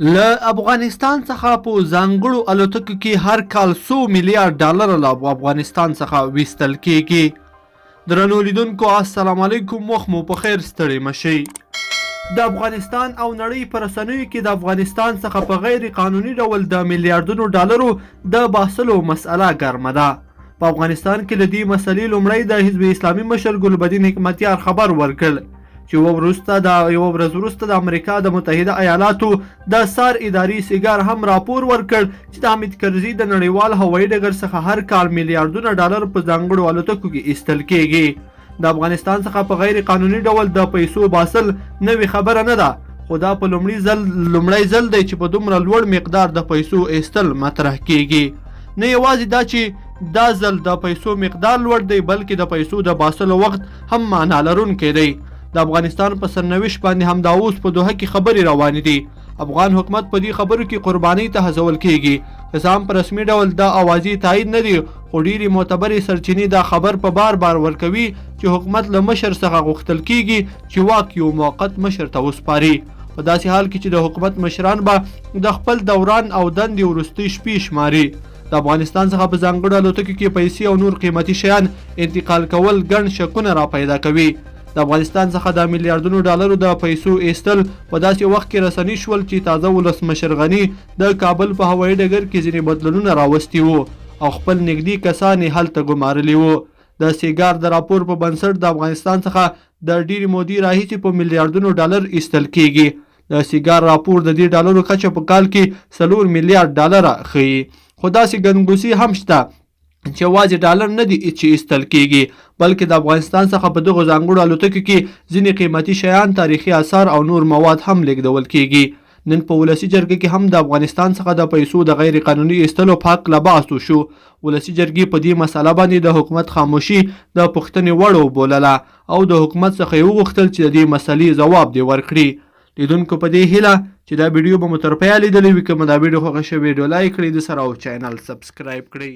له افغانستان څخه په ځانګړو الوتکو کې هر کال 100 میلیارډ ډالر له افغانستان څخه ویستل کیږي. درنو لیدونکو السلام علیکم، وخت مو په خیر، ستړي مشئ. د افغانستان او نړۍ په رسنیو کې د افغانستان څخه په غیر قانوني ډول د میلیارډونو ډالرو د باسلو مسأله ګرمه ده. په افغانستان کې د دې مسلې لومړی د حزب اسلامي مشر ګلبدین حکمتیار خبر ورکړ چې یوه ورځ وروسته د امریکا د متحده ایالاتو د سار اداري سیګار هم راپور ورکړ چې د حامد کرزي د نړیوال هوایي ډګر څخه هر کال میلیارډونه ډالر په ځانګړو الوتکو کې ایستل کیږي. د افغانستان څخه په غیر قانوني ډول د پیسو باسل نوې خبره نه ده، خو دا په لومړی ځل دی چې په دومره لوړ مقدار د پیسو ایستل مطرح کیږي. نه یوازې دا چې دا ځل د پیسو مقدار لوړ دی، بلکې د پیسو د باسلو وخت هم معنا لرونکی دی. د افغانستان په سرنوشت باندې همدا اوس په دوحه کې خبرې روانې دي. افغان حکومت په دې خبرو کې قربانۍ ته هڅول کیږي. که څه هم په رسمي ډول دا اوازې تایید نه دي، خو ډېرې معتبرې سرچینې دا خبر په بار ورکوي چې حکومت له مشر څخه غوښتل کیږي چې واک یو موقت مشر ته وسپاري، په داسې حال کې چې د حکومت مشران به د خپل دوران او دندې وروستۍ شپې شماري. د افغانستان څخه په ځانګړو الوتکو کې پیسې او نور قیمتي شیان انتقال کول ګڼ شکونه را پیدا کوي. د افغانستان څخه د میلیارډونو ډالرو د پیسو ایستل په داسې وخت کې رسنۍ شول چې تازه ولسمشر غني د کابل په هوایي ډګر کې ځینې بدلونونه راوستي وو او خپل نږدې کسان یې هلته ګمارلي وو. د سیګار د راپور په بنسټ د افغانستان څخه د ډېرې مودې راهیسې په میلیارډونو ډالر ایستل کیږي. د سیګار راپور د دې ډالرو کچه په کال کې 4 میلیارډ ډالر ښیي، خو داسې ګنګوسې هم شته چې یوازې ډالر نه دي چې ایستل کیږي، بلکې د افغانستان څخه په دغو ځانګړو الوتکو کې ځینې قیمتي شیان، تاریخي آثار او نور مواد هم لیږدول کیږي. نن په ولسي جرګه کې هم د افغانستان څخه د پیسو د غیر قانوني ایستلو په هکله بحث وشو. ولسي جرګې په دې مسله باندې د حکومت خاموشي د پوښتنې وړ وبولله او د حکومت څخه یې وغوښتل چې د دې مسلې ځواب دې ورکړي. لیدونکو په دې هیله چې دا ویډیو به مو تر پایه لیدلی وي. که مو دا ویډیو خوښه شوې ویډیو لایک کړئ، د سره او چینل سبسکرایب کړئ.